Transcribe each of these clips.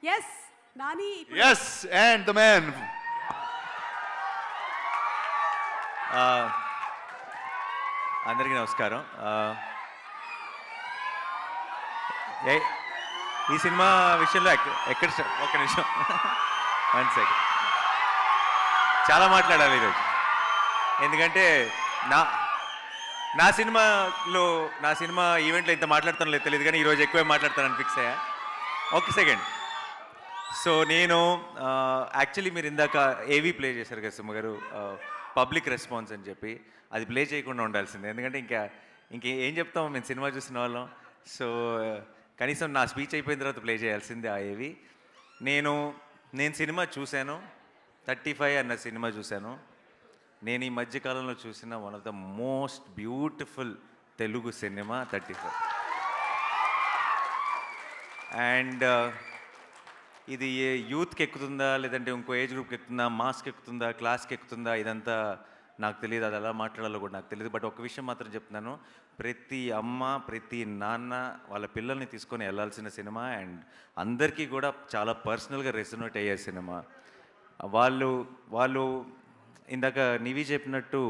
Yes Nani. Yes and the man. అందరికీ నమస్కారం. ఈ సినిమా విషయంలో ఎక్కడ ఒక్క నిమిషం, 1 సెకండ్. చాలా మాట్లాడాలి ఈరోజు, ఎందుకంటే నా సినిమా ఈవెంట్లో ఇంత మాట్లాడతాను లేదు తెలియదు, కానీ ఈరోజు ఎక్కువే మాట్లాడతానని ఫిక్స్ అయ్యా. ఒక సెకండ్. సో నేను యాక్చువల్లీ మీరు ఇందాక ఏవీ ప్లే చేశారు కదా సుమ గారు, పబ్లిక్ రెస్పాన్స్ అని చెప్పి, అది ప్లే చేయకుండా ఉండాల్సిందే. ఎందుకంటే ఇంకేం చెప్తాము మేము సినిమా చూసిన వాళ్ళం. సో కనీసం నా స్పీచ్ అయిపోయిన తర్వాత ప్లే చేయాల్సిందే ఆ ఏవి. నేను సినిమా చూశాను, 35 అన్న సినిమా చూశాను. నేను ఈ మధ్యకాలంలో చూసిన one of the most beautiful Telugu cinema 35. And ఇది యూత్కి ఎక్కుతుందా, లేదంటే ఇంకో ఏజ్ గ్రూప్కి ఎక్కుతుందా, మాస్కి ఎక్కుతుందా, క్లాస్కి ఎక్కుతుందా, ఇదంతా నాకు తెలియదు, అది ఎలా మాట్లాడాలో కూడా నాకు తెలియదు. బట్ ఒక విషయం మాత్రం చెప్తున్నాను, ప్రతి అమ్మ ప్రతి నాన్న వాళ్ళ పిల్లల్ని తీసుకొని వెళ్ళాల్సిన సినిమా. అండ్ అందరికీ కూడా చాలా పర్సనల్గా రెసొనేట్ అయ్యే సినిమా. వాళ్ళు ఇందాక నివి చెప్పినట్టు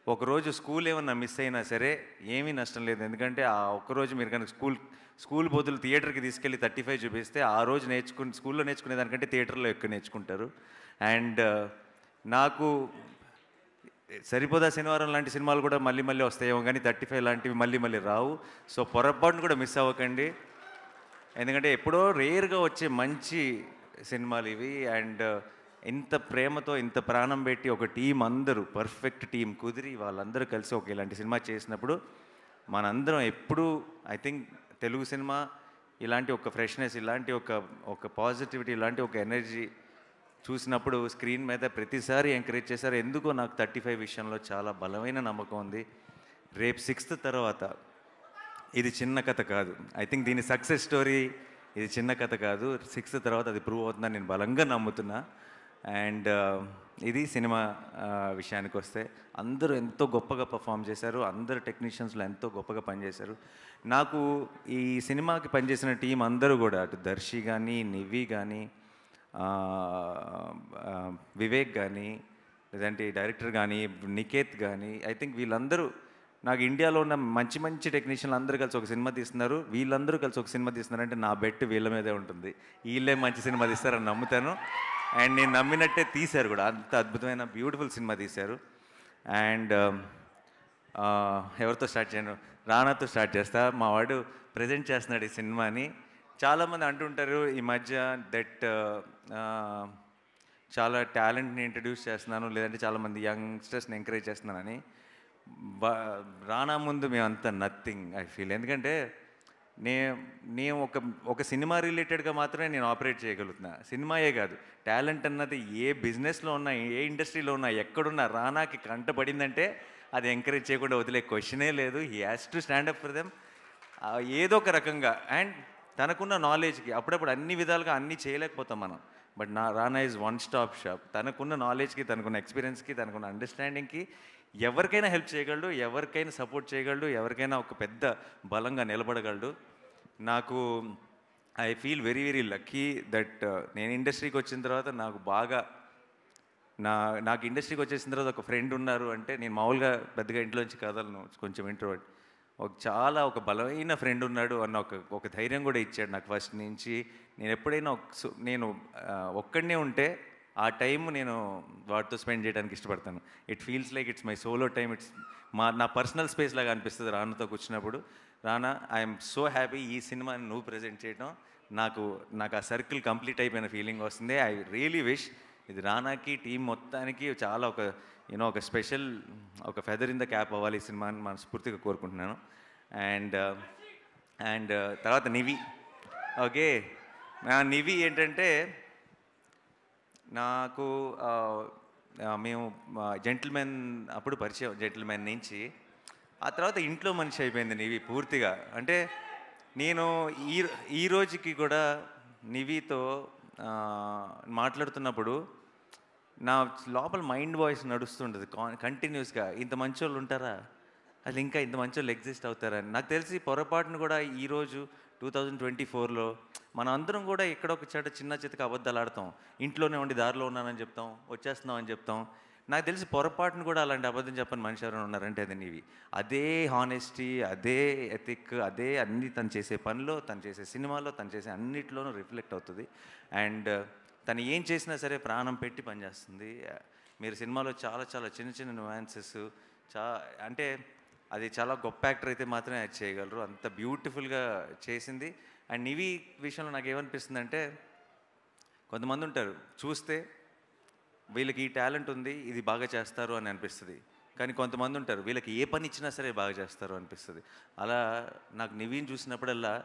ఒకరోజు స్కూల్ ఏమన్నా మిస్ అయినా సరే ఏమీ నష్టం లేదు. ఎందుకంటే ఆ ఒక్కరోజు మీరు కనుక స్కూల్ బదులు థియేటర్కి తీసుకెళ్ళి 35 చూపిస్తే ఆ రోజు స్కూల్లో నేర్చుకునే దానికంటే థియేటర్లో ఎక్కువ నేర్చుకుంటారు. అండ్ నాకు సరిపోదా శనివారం లాంటి సినిమాలు కూడా మళ్ళీ మళ్ళీ వస్తాయేమో, కానీ 35 లాంటివి మళ్ళీ రావు. సో పొరపాటును కూడా మిస్ అవ్వకండి, ఎందుకంటే ఎప్పుడో రేర్గా వచ్చే మంచి సినిమాలు ఇవి. అండ్ ఇంత ప్రేమతో ఇంత ప్రాణం పెట్టి ఒక టీం, అందరూ పర్ఫెక్ట్ టీం కుదిరి వాళ్ళందరూ కలిసి ఒక ఇలాంటి సినిమా చేసినప్పుడు మనందరం ఎప్పుడూ ఐ థింక్ తెలుగు సినిమా ఇలాంటి ఒక ఫ్రెష్నెస్, ఇలాంటి ఒక పాజిటివిటీ, ఇలాంటి ఒక ఎనర్జీ చూసినప్పుడు స్క్రీన్ మీద ప్రతిసారి ఎంకరేజ్ చేశారు. ఎందుకో నాకు 35 విషయంలో చాలా బలమైన నమ్మకం ఉంది. రేపు 6th తర్వాత ఇది చిన్న కథ కాదు. ఐ థింక్ దీని సక్సెస్ స్టోరీ ఇది చిన్న కథ కాదు. 6th తర్వాత అది ప్రూవ్ అవుతుందని నేను బలంగా నమ్ముతున్నా. అండ్ ఇది సినిమా విషయానికి వస్తే అందరూ ఎంతో గొప్పగా పర్ఫామ్ చేశారు, అందరు టెక్నీషియన్స్లో ఎంతో గొప్పగా పనిచేశారు. నాకు ఈ సినిమాకి పనిచేసిన టీం అందరూ కూడా, అటు దర్శి కానీ, నివి కానీ, వివేక్ కానీ, లేదంటే డైరెక్టర్ కానీ, నికేత్ కానీ, ఐ థింక్ వీళ్ళందరూ నాకు ఇండియాలో ఉన్న మంచి టెక్నీషియన్లు అందరూ కలిసి ఒక సినిమా తీస్తున్నారు. వీళ్ళందరూ కలిసి ఒక సినిమా తీస్తున్నారంటే నా బెట్ వీళ్ళ మీదే ఉంటుంది. వీళ్ళే మంచి సినిమా తీస్తారని నమ్ముతాను. అండ్ నేను నమ్మినట్టే తీశారు కూడా, అంత అద్భుతమైన బ్యూటిఫుల్ సినిమా తీశారు. అండ్ ఎవరితో స్టార్ట్ చేయను, రానాతో స్టార్ట్ చేస్తా. మా వాడు ప్రజెంట్ చేస్తున్నాడు ఈ సినిమాని. చాలామంది అంటుంటారు ఈ మధ్య దట్ చాలా టాలెంట్ని ఇంట్రడ్యూస్ చేస్తున్నాను, లేదంటే చాలామంది యంగ్స్టర్స్ని ఎంకరేజ్ చేస్తున్నానని. రానా ముందు మేమంతా నథింగ్ ఐ ఫీల్. ఎందుకంటే నేను ఒక సినిమా రిలేటెడ్గా మాత్రమే నేను ఆపరేట్ చేయగలుగుతున్నా. సినిమాయే కాదు, టాలెంట్ అన్నది ఏ బిజినెస్లో ఉన్నా, ఏ ఇండస్ట్రీలో ఉన్నా, ఎక్కడున్నా రానాకి కంటపడిందంటే అది ఎంకరేజ్ చేయకుండా వదిలే క్వశ్చనే లేదు. He has to stand up for them ఏదో ఒక రకంగా. అండ్ తనకున్న నాలెడ్జ్కి అప్పుడప్పుడు అన్ని విధాలుగా అన్నీ చేయలేకపోతాం మనం, but Rana is one stop shop. తనకున్న నాలెడ్జ్కి, తనకున్న ఎక్స్పీరియన్స్కి, తనకున్న అండర్స్టాండింగ్కి ఎవరికైనా హెల్ప్ చేయగలడు, ఎవరికైనా సపోర్ట్ చేయగలడు, ఎవరికైనా ఒక పెద్ద బలంగా నిలబడగలడు. నాకు I feel very lucky that నేను ఇండస్ట్రీకి వచ్చిన తర్వాత నాకు ఇండస్ట్రీకి వచ్చేసిన తర్వాత ఒక ఫ్రెండ్ ఉన్నారు. అంటే నేను మామూలుగా పెద్దగా ఇంట్లోంచి కదలను, కొంచెం ఇంట్రోవర్ట్. ఒక బలమైన ఫ్రెండ్ ఉన్నాడు అన్న ఒక ధైర్యం కూడా ఇచ్చాడు నాకు ఫస్ట్ నుంచి. నేను ఎప్పుడైనా నేను ఒక్కడనే ఉంటే ఆ టైం నేను వాటితో స్పెండ్ చేయడానికి ఇష్టపడతాను. It feels like it's my solo time. నా పర్సనల్ స్పేస్ లాగా అనిపిస్తుంది రానాతో కూర్చున్నప్పుడు. రానా, ఐఎమ్ సో హ్యాపీ ఈ సినిమాని నువ్వు ప్రజెంట్ చేయడం. నాకు ఆ సర్కిల్ కంప్లీట్ అయిపోయిన ఫీలింగ్ వస్తుంది. ఐ రియలీ విష్ ఇది రానాకి, టీం మొత్తానికి చాలా ఒక స్పెషల్, ఒక ఫెదర్ ఇన్ ద క్యాప్ అవ్వాలి ఈ సినిమాని మనస్ఫూర్తిగా కోరుకుంటున్నాను. అండ్ తర్వాత నివి. ఓకే, నివి ఏంటంటే నాకు మేము జెంటిల్మెన్ అప్పుడు పరిచయం, జెంటిల్మెన్ నుంచి. ఆ తర్వాత ఇంట్లో మనిషి అయిపోయింది నివి పూర్తిగా. అంటే నేను ఈ రోజుకి కూడా నివితో మాట్లాడుతున్నప్పుడు నా లోపల మైండ్ వాయిస్ నడుస్తుంటుంది కంటిన్యూస్గా. ఇంత మంచోళ్ళు ఉంటారా, అసలు ఇంకా ఇంత మంచోళ్ళు ఎగ్జిస్ట్ అవుతారని. నాకు తెలిసి పొరపాటును కూడా ఈరోజు 2024లో మనం అందరం కూడా ఎక్కడో ఒక చోట చిన్న చితక అబద్ధాలు ఆడతాం. ఇంట్లోనే ఉండి దారిలో ఉన్నానని చెప్తాం, వచ్చేస్తున్నాం అని చెప్తాం. నాకు తెలిసి పొరపాటును కూడా అలాంటి అబద్ధం చెప్పని మనిషి ఎవరైనా ఉన్నారంటే అది నీవి. అదే హానెస్టీ, అదే ఎథిక్, అదే అన్నీ తను చేసే పనిలో, తను చేసే సినిమాలో, తను చేసే అన్నిట్లోనూ రిఫ్లెక్ట్ అవుతుంది. అండ్ తను ఏం చేసినా సరే ప్రాణం పెట్టి పనిచేస్తుంది. మీరు సినిమాలో చాలా చాలా చిన్న చిన్న నువాన్సెస్ అంటే అది చాలా గొప్ప యాక్టర్ అయితే మాత్రమే అది చేయగలరు. అంత బ్యూటిఫుల్గా చేసింది. అండ్ నివి విషయంలో నాకు ఏమనిపిస్తుంది అంటే, కొంతమంది ఉంటారు చూస్తే వీళ్ళకి ఈ టాలెంట్ ఉంది, ఇది బాగా చేస్తారు అని అనిపిస్తుంది. కానీ కొంతమంది ఉంటారు వీళ్ళకి ఏ పని ఇచ్చినా సరే బాగా చేస్తారు అనిపిస్తుంది. అలా నాకు నివిని చూసినప్పుడల్లా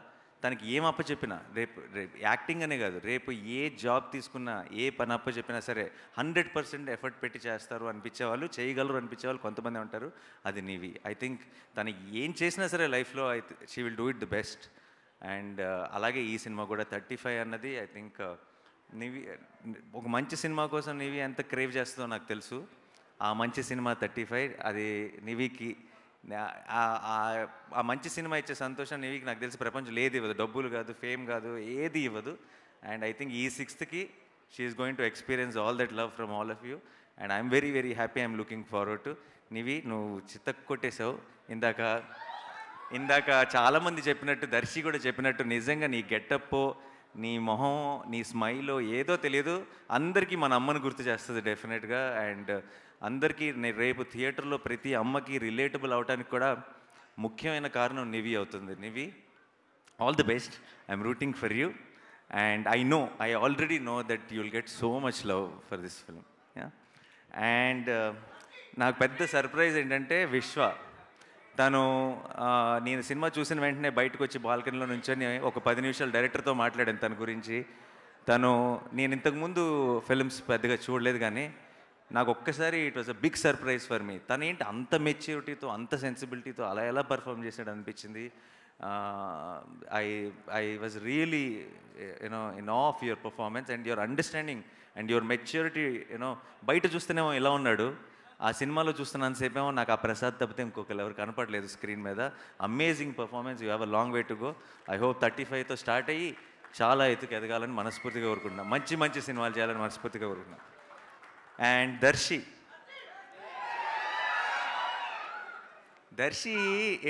తనకి ఏం అప్పచెప్పినా, రేపు రేపు యాక్టింగ్ అనే కాదు, రేపు ఏ జాబ్ తీసుకున్నా, ఏ పని అప్పచెప్పినా సరే 100% ఎఫర్ట్ పెట్టి చేస్తారు అనిపించేవాళ్ళు, చేయగలరు అనిపించేవాళ్ళు కొంతమంది ఉంటారు. అది నివి. ఐ థింక్ తను ఏం చేసినా సరే లైఫ్లో she will do it the best. And అలాగే ఈ సినిమా కూడా 35 అన్నది ఐ థింక్ నివి ఒక మంచి సినిమా కోసం నివి ఎంత క్రేవ్ చేస్తుందో నాకు తెలుసు. ఆ మంచి సినిమా 35 అది నివికి ఆ మంచి సినిమా ఇచ్చే సంతోషం నివికి నాకు తెలిసి ప్రపంచం ఏది ఇవ్వదు. డబ్బులు కాదు, ఫేమ్ కాదు, ఏది ఇవ్వదు. అండ్ ఐ థింక్ ఈ 6th she's going to experience all that love from all of you. And I'm very very happy. I'm looking forward to. Nivi, నువ్వు చిత్తకు కొట్టేశావు. ఇందాక చాలామంది చెప్పినట్టు, దర్శి కూడా చెప్పినట్టు, నిజంగా నీ గెటప్పో, నీ మొహం, నీ స్మైలో ఏదో తెలియదు, అందరికీ మన అమ్మని గుర్తు చేస్తుంది డెఫినెట్గా. అండ్ అందరికీ రేపు థియేటర్లో ప్రతి అమ్మకి రిలేటబుల్ అవడానికి కూడా ముఖ్యమైన కారణం నివి అవుతుంది. Nivi, all the best. I'm rooting for you. And I already know that you will get so much love for this film. And నాకు పెద్ద సర్ప్రైజ్ ఏంటంటే విశ్వ. నేను సినిమా చూసిన వెంటనే బయటకు వచ్చి బాల్కనీలో నుంచొని ఒక 10 నిమిషాలు డైరెక్టర్తో మాట్లాడాను తన గురించి. నేను ఇంతకుముందు ఫిల్మ్స్ పెద్దగా చూడలేదు, కానీ నాకు ఒక్కసారి it was a big surprise for me. తనేంటి అంత మెచ్యూరిటీతో, అంత సెన్సిబిలిటీతో అలా ఎలా పర్ఫామ్ చేశాడు అనిపించింది. I was really in of your performance and your understanding and your maturity. బయట చూస్తేనేమో ఇలా ఉన్నాడు, ఆ సినిమాలో చూస్తున్నంతసేపేమో నాకు ఆ ప్రసాద్ తప్పితే ఇంకొకరు ఎవరు కనపడలేదు స్క్రీన్ మీద. Amazing performance. You have a long way to go. I hope 35తో స్టార్ట్ అయ్యి చాలా ఎత్తుకు ఎదగాలని మనస్ఫూర్తిగా కోరుకుంటున్నాను. మంచి మంచి సినిమాలు చేయాలని మనస్ఫూర్తిగా కోరుకుంటున్నాను. అండ్ దర్శి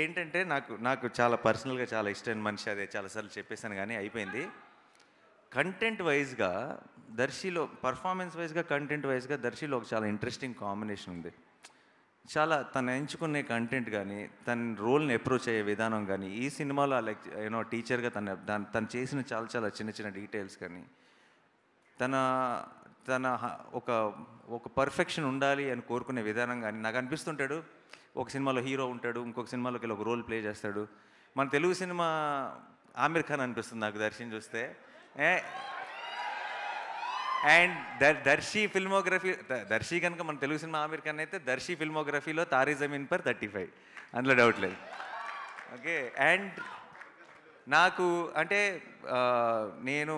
ఏంటంటే నాకు చాలా పర్సనల్గా చాలా ఇష్టమైన మనిషి. అదే చాలాసార్లు చెప్పేశాను, కానీ అయిపోయింది. కంటెంట్ వైజ్గా దర్శిలో, పర్ఫార్మెన్స్ వైజ్గా, కంటెంట్ వైజ్గా దర్శిలో ఒక చాలా ఇంట్రెస్టింగ్ కాంబినేషన్ ఉంది. చాలా తను ఎంచుకునే కంటెంట్ కానీ, తన రోల్ని అప్రోచ్ అయ్యే విధానం కానీ, ఈ సినిమాలో లైక్ టీచర్గా తను చేసిన చాలా చాలా చిన్న చిన్న డీటెయిల్స్ కానీ, తన ఒక పర్ఫెక్షన్ ఉండాలి అని కోరుకునే విధానం కానీ, నాకు అనిపిస్తుంటాడు ఒక సినిమాలో హీరో ఉంటాడు, ఇంకొక సినిమాలోకి వెళ్ళి ఒక రోల్ ప్లే చేస్తాడు. మన తెలుగు సినిమా ఆమిర్ ఖాన్ అనిపిస్తుంది నాకు దర్శిని చూస్తే. అండ్ దర్శి ఫిల్మోగ్రఫీ, దర్శి కనుక మన తెలుగు సినిమా ఆమిర్ ఖాన్ అయితే, దర్శి ఫిల్మోగ్రఫీలో తారీ జమీన్ పర్ 35, అందులో డౌట్ లేదు. ఓకే. అండ్ నాకు అంటే నేను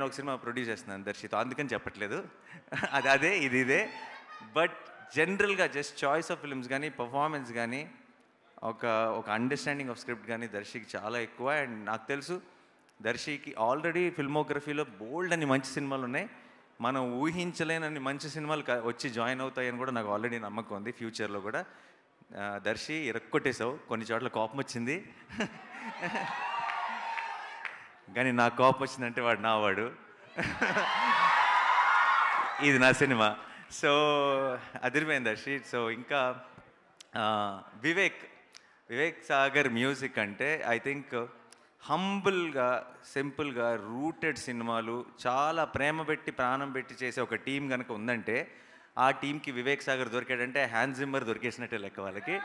ఒక సినిమా ప్రొడ్యూస్ చేస్తున్నాను దర్శితో, అందుకని చెప్పట్లేదు. అదే ఇదే. బట్ జనరల్గా జస్ట్ చాయిస్ ఆఫ్ ఫిల్మ్స్ కానీ, పర్ఫార్మెన్స్ కానీ, ఒక అండర్స్టాండింగ్ ఆఫ్ స్క్రిప్ట్ కానీ దర్శికి చాలా ఎక్కువ. అండ్ నాకు తెలుసు దర్శికి ఆల్రెడీ ఫిల్మోగ్రఫీలో బోల్డ్ అని మంచి సినిమాలు ఉన్నాయి. మనం ఊహించలేనన్ని మంచి సినిమాలు వచ్చి జాయిన్ అవుతాయని కూడా నాకు ఆల్రెడీ నమ్మకం ఉంది. ఫ్యూచర్లో కూడా దర్శి ఇరక్కొట్టేశావు, కొన్ని చోట్ల కోపం వచ్చింది. కానీ నాకు కోపం వచ్చిందంటే వాడు నావాడు, ఇది నా సినిమా. సో అదిరిపోయింది దర్శి. సో ఇంకా వివేక్ సాగర్ మ్యూజిక్ అంటే ఐ థింక్ హంబుల్గా, సింపుల్గా రూటెడ్ సినిమాలు, చాలా ప్రేమ పెట్టి ప్రాణం పెట్టి చేసే ఒక టీం కనుక ఉందంటే, ఆ టీంకి వివేక్ సాగర్ దొరికాడంటే హ్యాన్స్ జిమ్మర్ దొరికేసినట్టే లెక్క వాళ్ళకి.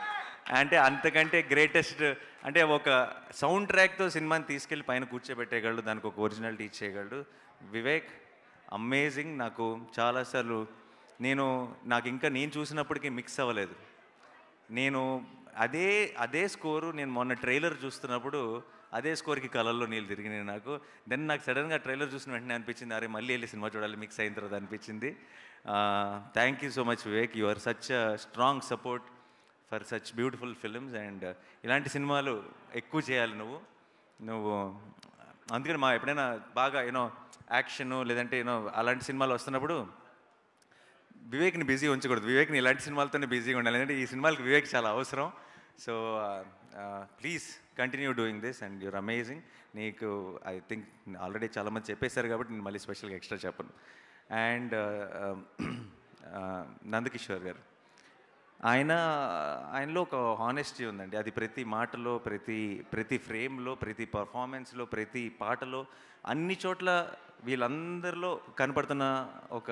అంటే అంతకంటే గ్రేటెస్ట్, అంటే ఒక సౌండ్ ట్రాక్తో సినిమాని తీసుకెళ్ళి పైన కూర్చోబెట్టేయగలడు, దానికి ఒక ఒరిజినాలిటీ ఇచ్చేయగలడు వివేక్. అమేజింగ్. నాకు చాలాసార్లు నేను చూసినప్పటికీ మిక్స్ అవ్వలేదు. అదే స్కోరు నేను మొన్న ట్రైలర్ చూస్తున్నప్పుడు అదే స్కోర్కి కలర్లో నీళ్ళు తిరిగినాయి నాకు. నాకు సడన్గా ట్రైలర్ చూసిన వెంటనే అనిపించింది, అరే మళ్ళీ వెళ్ళి సినిమా చూడాలి మిక్స్ అయిన తర్వాత అనిపించింది. Thank you so much Vivek. You are such strong support for such beautiful films. And ఇలాంటి సినిమాలు ఎక్కువ చేయాలి నువ్వు. నువ్వు అందుకని మా ఎప్పుడైనా బాగా యాక్షను లేదంటే అలాంటి సినిమాలు వస్తున్నప్పుడు వివేక్ని బిజీ ఉంచకూడదు. వివేక్ని ఇలాంటి సినిమాలతోనే బిజీగా ఉండాలి. ఎందుకంటే ఈ సినిమాలకి వివేక్ చాలా అవసరం. So please continue doing this and you're amazing. నీకు ఐ థింక్ ఆల్రెడీ చాలామంది చెప్పేశారు కాబట్టి నేను మళ్ళీ స్పెషల్గా ఎక్స్ట్రా చెప్పను. అండ్ నందకిషోర్ గారు, ఆయనలో ఒక హానెస్టీ ఉందండి. అది ప్రతి మాటలో, ప్రతి ఫ్రేమ్లో, ప్రతి పర్ఫార్మెన్స్లో, ప్రతి పాటలో, అన్ని చోట్ల వీళ్ళందరిలో కనపడుతున్న ఒక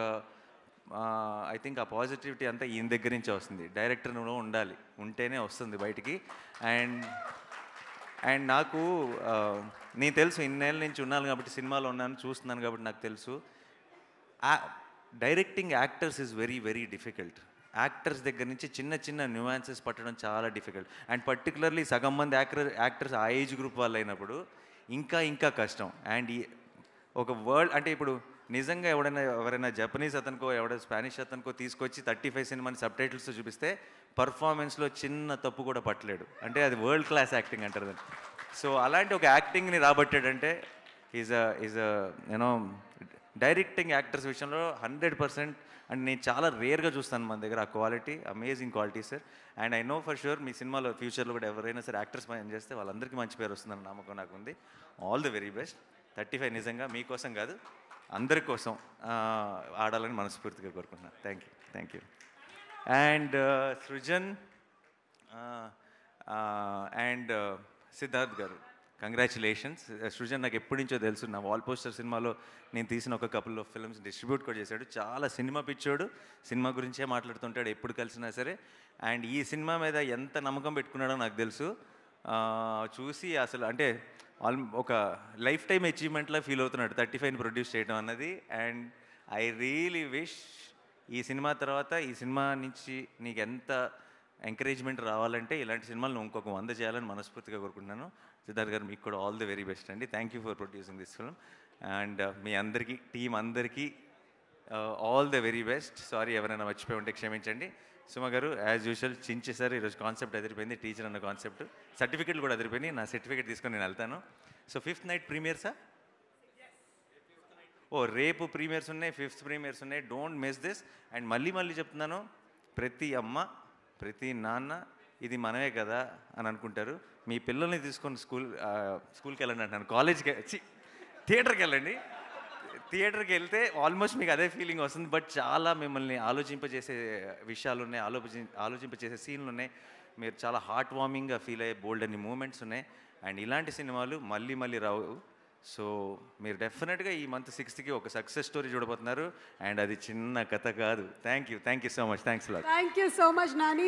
ఐ థింక్ ఆ పాజిటివిటీ అంతా ఈయన దగ్గర నుంచే వస్తుంది. డైరెక్టర్లో ఉండాలి, ఉంటేనే వస్తుంది బయటికి. అండ్ అండ్ నాకు నేను తెలుసు, ఇన్నేళ్ళ నుంచి ఉన్నాను కాబట్టి, సినిమాలో ఉన్నాను, చూస్తున్నాను కాబట్టి నాకు తెలుసు. Directing actors is very very difficult. Actors దగ్గర నుంచి చిన్న చిన్న న్యూయాన్సెస్ పట్టడం చాలా డిఫికల్ట్. అండ్ పర్టికులర్లీ సగం మంది యాక్టర్స్ ఆ ఏజ్ గ్రూప్ వాళ్ళు అయినప్పుడు ఇంకా ఇంకా కష్టం. అండ్ ఒక వర్ల్డ్ అంటే ఇప్పుడు నిజంగా ఎవరైనా జపనీస్ అతనికో స్పానిష్ అతనికో తీసుకొచ్చి 35 సినిమాని సబ్ టైటిల్స్తో చూపిస్తే పర్ఫార్మెన్స్లో చిన్న తప్పు కూడా పట్టలేడు. అంటే అది వరల్డ్ క్లాస్ యాక్టింగ్ అంటారు దాన్ని. సో అలాంటి ఒక యాక్టింగ్ని రాబట్టాడంటే ఈజ్ డైరెక్టింగ్ యాక్టర్స్ విషయంలో 100%. అండ్ నేను చాలా రేర్గా చూస్తాను మన దగ్గర ఆ quality, amazing quality sir. And I know for sure మీ సినిమాలో ఫ్యూచర్లో కూడా ఎవరైనా సరే యాక్టర్స్ పని చేస్తే వాళ్ళందరికీ మంచి పేరు వస్తుందని నమ్మకం నాకు ఉంది. All the very best. 35 నిజంగా మీకోసం కాదు, అందరి కోసం ఆడాలని మనస్ఫూర్తిగా కోరుకుంటున్నాను. Thank you. And Srujan and Siddharth గారు, కంగ్రాచులేషన్స్. సృజన్ నాకు ఎప్పటి నుంచో తెలుసు. నా వాల్ పోస్టర్ సినిమాలో నేను తీసిన ఒక కపుల్ ఆఫ్ ఫిల్మ్స్ డిస్ట్రిబ్యూట్ కూడా చేశాడు. చాలా సినిమా పిచ్చోడు, సినిమా గురించే మాట్లాడుతుంటాడు ఎప్పుడు కలిసినా సరే. అండ్ ఈ సినిమా మీద ఎంత నమ్మకం పెట్టుకున్నాడో నాకు తెలుసు. చూసి అసలు అంటే ఒక లైఫ్ టైం అచీవ్మెంట్లా ఫీల్ అవుతున్నాడు 35 ప్రొడ్యూస్ చేయడం అన్నది. అండ్ ఐ రియలీ విష్ ఈ సినిమా తర్వాత ఈ సినిమా నుంచి నీకు ఎంత ఎంకరేజ్మెంట్ రావాలంటే ఇలాంటి సినిమాలు నువ్వు ఇంకొక 100 చేయాలని మనస్ఫూర్తిగా కోరుకుంటున్నాను. సిద్ధార్థ్ గారు, మీకు కూడా ఆల్ ది వెరీ బెస్ట్ అండి. Thank you for producing this film. And మీ అందరికీ, టీం అందరికీ all the very best. Sorry ఎవరైనా మర్చిపోయి ఉంటే క్షమించండి. సుమ గారు, యాజ్ యూజువల్ చించేసారు. ఈరోజు కాన్సెప్ట్ అదిరిపోయింది, టీచర్ అన్న కాన్సెప్ట్. సర్టిఫికెట్లు కూడా అదిరిపోయినాయి. నా సర్టిఫికేట్ తీసుకొని నేను వెళ్తాను. సో 5th నైట్ ప్రీమియర్సా? రేపు ప్రీమియర్స్ ఉన్నాయి, 5th ప్రీమియర్స్ ఉన్నాయి. Don't miss this. అండ్ మళ్ళీ చెప్తున్నాను, ప్రతి అమ్మ, ప్రతి నాన్న ఇది మనమే కదా అని అనుకుంటారు. మీ పిల్లల్ని తీసుకొని స్కూల్కి వెళ్ళండి అంటున్నాను. కాలేజ్కి థియేటర్కి వెళ్ళండి. థియేటర్కి వెళ్తే ఆల్మోస్ట్ మీకు అదే ఫీలింగ్ వస్తుంది. బట్ చాలా మిమ్మల్ని ఆలోచింపజేసే విషయాలు ఉన్నాయి, ఆలోచింపజేసే సీన్లు ఉన్నాయి. మీరు చాలా హార్ట్ వార్మింగ్గా ఫీల్ అయ్యే బోల్డ్ అన్ని మూమెంట్స్ ఉన్నాయి. అండ్ ఇలాంటి సినిమాలు మళ్ళీ రావు. సో మీరు డెఫినెట్గా ఈ మంత్ 6th ఒక సక్సెస్ స్టోరీ చూడబోతున్నారు. అండ్ అది చిన్న కథ కాదు. Thank you so much. Thanks lot. Thank you so much Nani.